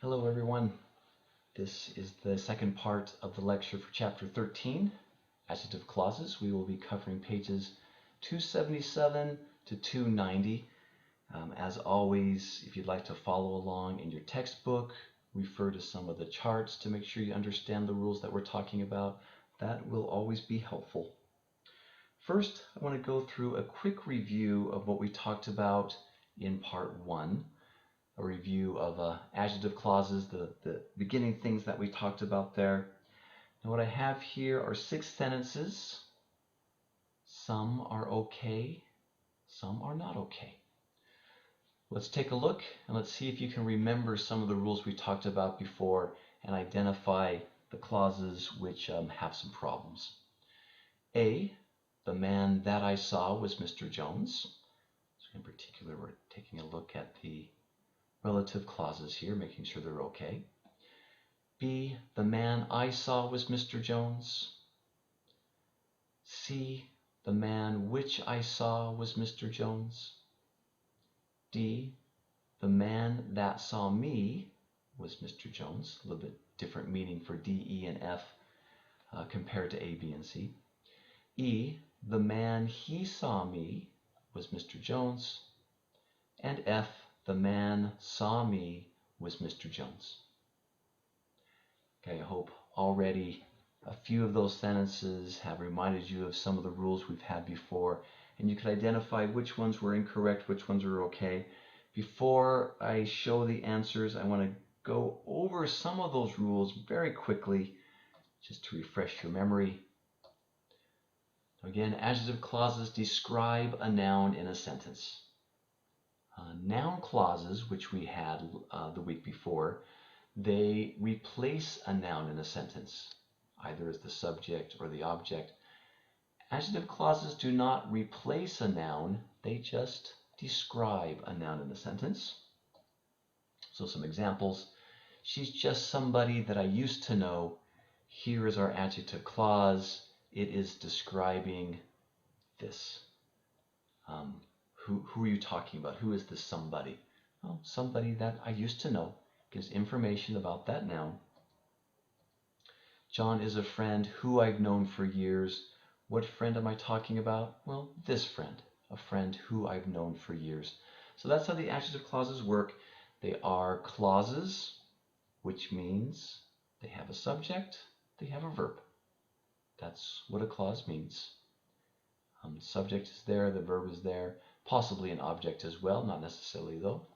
Hello everyone. This is the second part of the lecture for Chapter 13, Adjective Clauses. We will be covering pages 277 to 290. As always, if you'd like to follow along in your textbook, refer to some of the charts to make sure you understand the rules that we're talking about. That will always be helpful. First, I want to go through a quick review of what we talked about in Part 1. A review of adjective clauses, the beginning things that we talked about there. And what I have here are 6 sentences. Some are okay, some are not okay. Let's take a look and let's see if you can remember some of the rules we talked about before and identify the clauses which have some problems. A, the man that I saw was Mr. Jones. So in particular, we're taking a look at the relative clauses here, making sure they're okay. B, the man I saw was Mr. Jones. C, the man which I saw was Mr. Jones. D, the man that saw me was Mr. Jones. A little bit different meaning for D, E, and F compared to A, B, and C. E, the man he saw me was Mr. Jones. And F, the man saw me was Mr. Jones. Okay, I hope already a few of those sentences have reminded you of some of the rules we've had before, and you can identify which ones were incorrect, which ones were okay. Before I show the answers, I want to go over some of those rules very quickly, just to refresh your memory. Again, adjective clauses describe a noun in a sentence. Noun clauses, which we had the week before, they replace a noun in a sentence, either as the subject or the object. Adjective clauses do not replace a noun, they just describe a noun in a sentence. So some examples. She's just somebody that I used to know. Here is our adjective clause. It is describing this. Who are you talking about? Who is this somebody? Well, somebody that I used to know. Gives information about that noun. John is a friend who I've known for years. What friend am I talking about? Well, this friend. A friend who I've known for years. So that's how the adjective clauses work. They are clauses, which means they have a subject, they have a verb. That's what a clause means. The subject is there, the verb is there. Possibly an object as well, not necessarily though.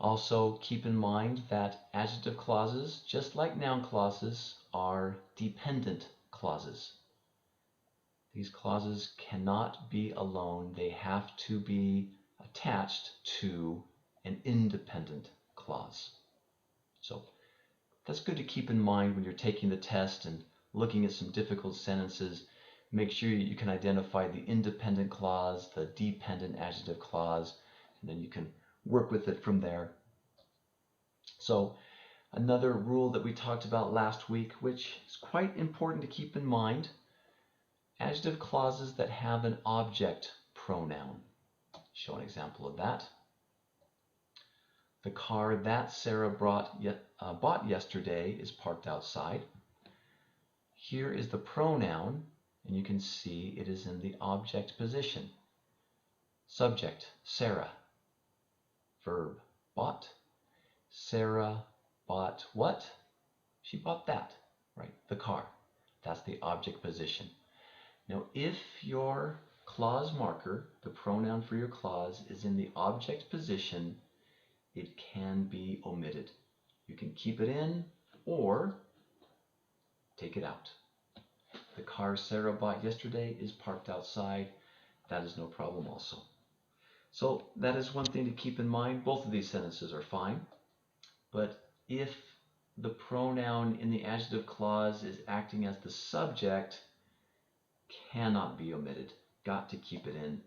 Also keep in mind that adjective clauses, just like noun clauses, are dependent clauses. These clauses cannot be alone. They have to be attached to an independent clause. So that's good to keep in mind when you're taking the test and looking at some difficult sentences. Make sure you can identify the independent clause, the dependent adjective clause, and then you can work with it from there. So another rule that we talked about last week, which is quite important to keep in mind, adjective clauses that have an object pronoun. Show an example of that. The car that Sarah bought yesterday is parked outside. Here is the pronoun, and you can see it is in the object position. Subject, Sarah. Verb, bought. Sarah bought what? She bought that, right? The car. That's the object position. Now, if your clause marker, the pronoun for your clause, is in the object position, it can be omitted. You can keep it in or take it out. The car Sarah bought yesterday is parked outside. That is no problem also. So that is one thing to keep in mind. Both of these sentences are fine. But if the pronoun in the adjective clause is acting as the subject, cannot be omitted. Got to keep it in.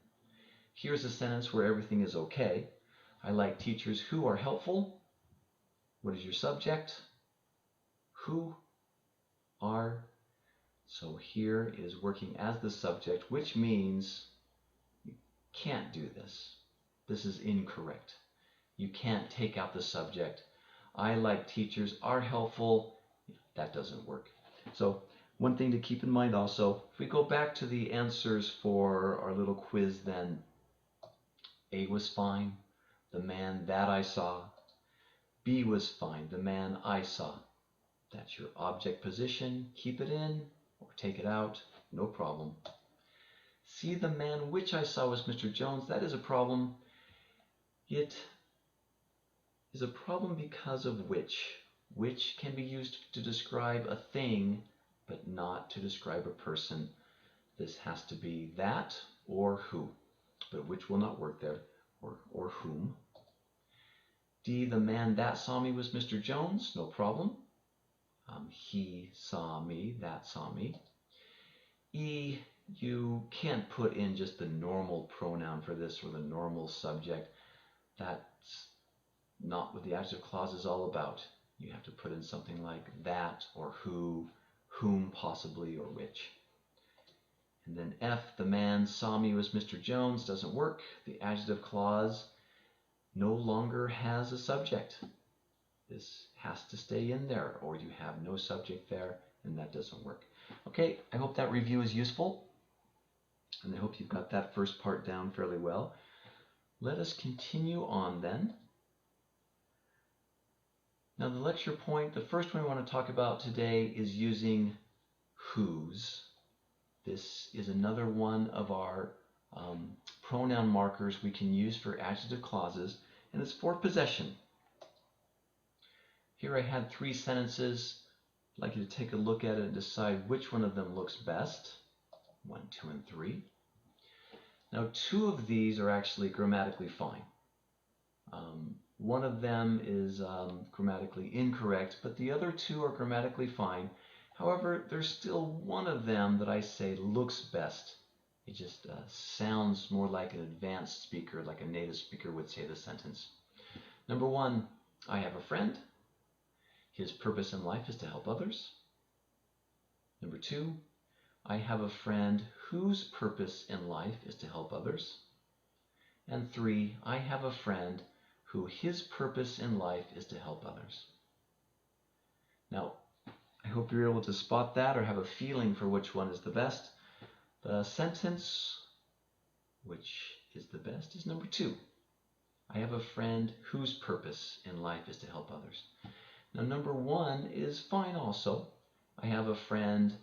Here's a sentence where everything is okay. I like teachers who are helpful. What is your subject? Who are. So here is working as the subject, which means you can't do this. This is incorrect. You can't take out the subject. I like teachers are helpful. That doesn't work. So one thing to keep in mind also, if we go back to the answers for our little quiz then, A was fine, the man that I saw. B was fine, the man I saw. That's your object position. Keep it in or take it out, no problem. C, the man which I saw was Mr. Jones. That is a problem. It is a problem because of which. Which can be used to describe a thing, but not to describe a person. This has to be that or who, but which will not work there, or whom. D, the man that saw me was Mr. Jones. No problem. He saw me, that saw me. E, you can't put in just the normal pronoun for this or the normal subject. That's not what the adjective clause is all about. You have to put in something like that or who, whom possibly, or which. And then F, the man saw me was Mr. Jones, doesn't work. The adjective clause no longer has a subject. This has to stay in there, or you have no subject there, and that doesn't work. Okay, I hope that review is useful, and I hope you've got that first part down fairly well. Let us continue on then. Now the lecture point, the first one we want to talk about today is using whose. This is another one of our pronoun markers we can use for adjective clauses, and it's for possession. Here I had 3 sentences. I'd like you to take a look at it and decide which one of them looks best. 1, 2, and 3. Now 2 of these are actually grammatically fine. One of them is grammatically incorrect, but the other 2 are grammatically fine. However, there's still one of them that I say looks best. It just sounds more like an advanced speaker, like a native speaker would say the sentence. Number 1, I have a friend. His purpose in life is to help others. Number 2, I have a friend whose purpose in life is to help others. And 3, I have a friend who his purpose in life is to help others. Now, I hope you're able to spot that or have a feeling for which one is the best. The sentence which is the best is number 2. I have a friend whose purpose in life is to help others. Now number 1 is fine also. I have a friend,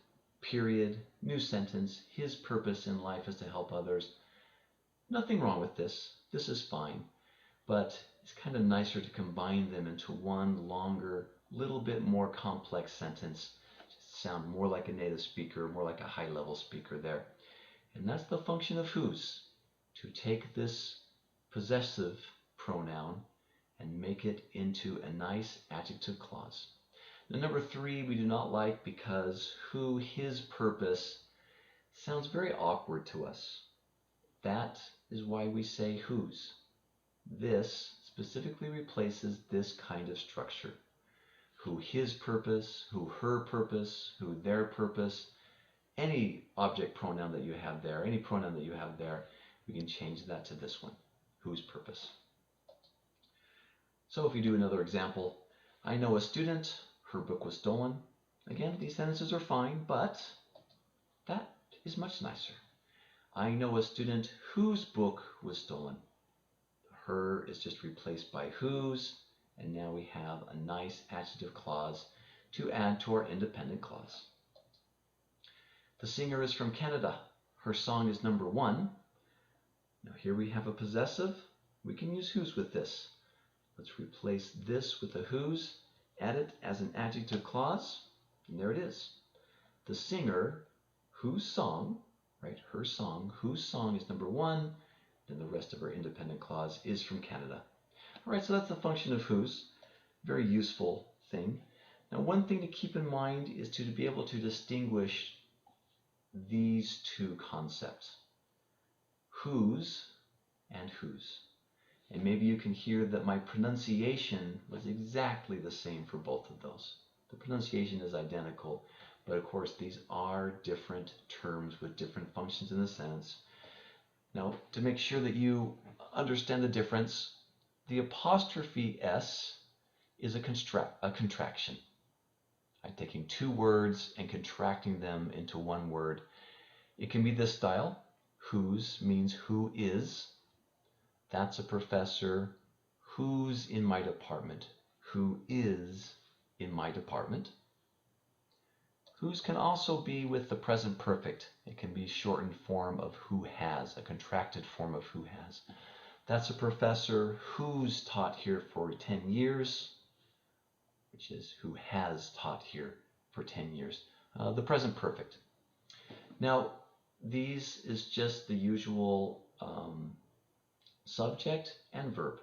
period, new sentence, his purpose in life is to help others. Nothing wrong with this. This is fine. But it's kind of nicer to combine them into one longer, little bit more complex sentence. Just sound more like a native speaker, more like a high-level speaker there. And that's the function of whose, to take this possessive pronoun and make it into a nice adjective clause. Now number 3 we do not like because who, his purpose sounds very awkward to us. That is why we say whose. This specifically replaces this kind of structure. Who, his purpose, who, her purpose, who, their purpose. Any object pronoun that you have there, any pronoun that you have there, we can change that to this one, whose purpose. So if we do another example, I know a student, her book was stolen. Again, these sentences are fine, but that is much nicer. I know a student whose book was stolen. Her is just replaced by whose, and now we have a nice adjective clause to add to our independent clause. The singer is from Canada. Her song is number 1. Now here we have a possessive. We can use whose with this. Let's replace this with a whose, add it as an adjective clause, and there it is. The singer, whose song, right, her song, whose song is number 1, then the rest of our independent clause is from Canada. All right, so that's the function of whose. Very useful thing. Now one thing to keep in mind is to be able to distinguish these 2 concepts, whose and whose. And maybe you can hear that my pronunciation was exactly the same for both of those. The pronunciation is identical, but of course these are different terms with different functions in the sentence. Now, to make sure that you understand the difference, the apostrophe S is a contraction. I'm taking two words and contracting them into one word. It can be this style. Whose means who is. That's a professor who's in my department. Who is in my department. Whose can also be with the present perfect. It can be shortened form of who has, a contracted form of who has. That's a professor who's taught here for 10 years, which is who has taught here for 10 years. The present perfect. Now, these is just the usual subject and verb.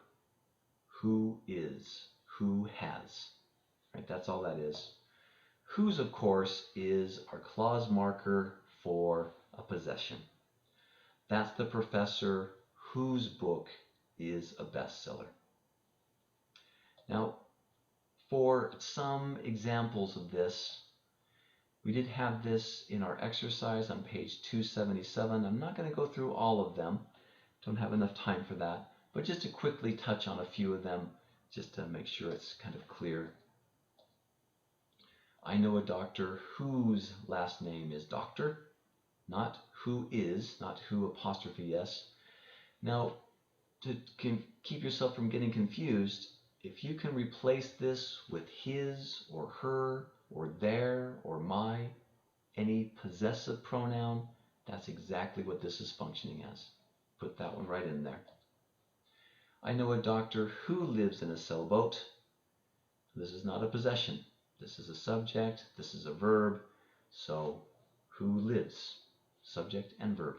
Who is, who has, right? That's all that is. Whose, of course, is our clause marker for a possession. That's the professor whose book is a bestseller. Now, for some examples of this, we did have this in our exercise on page 277. I'm not going to go through all of them. Don't have enough time for that. But just to quickly touch on a few of them, just to make sure it's kind of clear. I know a doctor whose last name is Doctor, not who is, not who apostrophe s. Now, to keep yourself from getting confused, if you can replace this with his or her or their or my, any possessive pronoun, that's exactly what this is functioning as. Put that one right in there. I know a doctor who lives in a sailboat. This is not a possession. This is a subject, this is a verb, so who lives, subject and verb.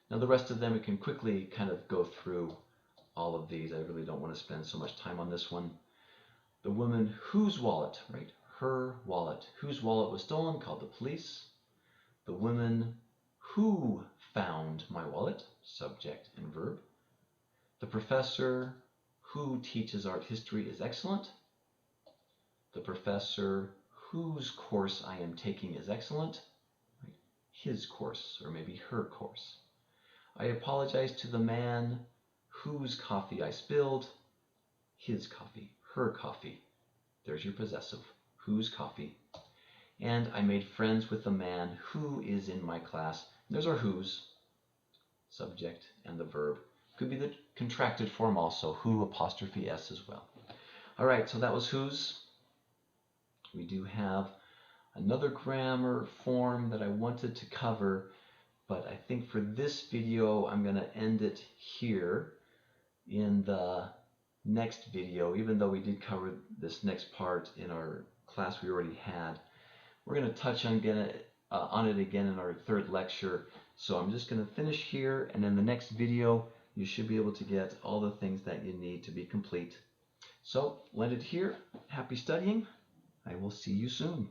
Now the rest of them, we can quickly kind of go through all of these. I really don't want to spend so much time on this one. The woman whose wallet, right? Her wallet. Whose wallet was stolen, called the police. The woman who found my wallet, subject and verb. The professor who teaches art history is excellent. The professor whose course I am taking is excellent. Right? His course, or maybe her course. I apologize to the man whose coffee I spilled. His coffee, her coffee. There's your possessive. Whose coffee. And I made friends with the man who is in my class. There's our whose, subject and the verb. Could be the contracted form also, who apostrophe s as well. All right, so that was whose. We do have another grammar form that I wanted to cover, but I think for this video I'm going to end it here. In the next video, even though we did cover this next part in our class we already had, we're going to touch on it again in our third lecture. So I'm just going to finish here, and in the next video you should be able to get all the things that you need to be complete. So, let it here. Happy studying. I will see you soon.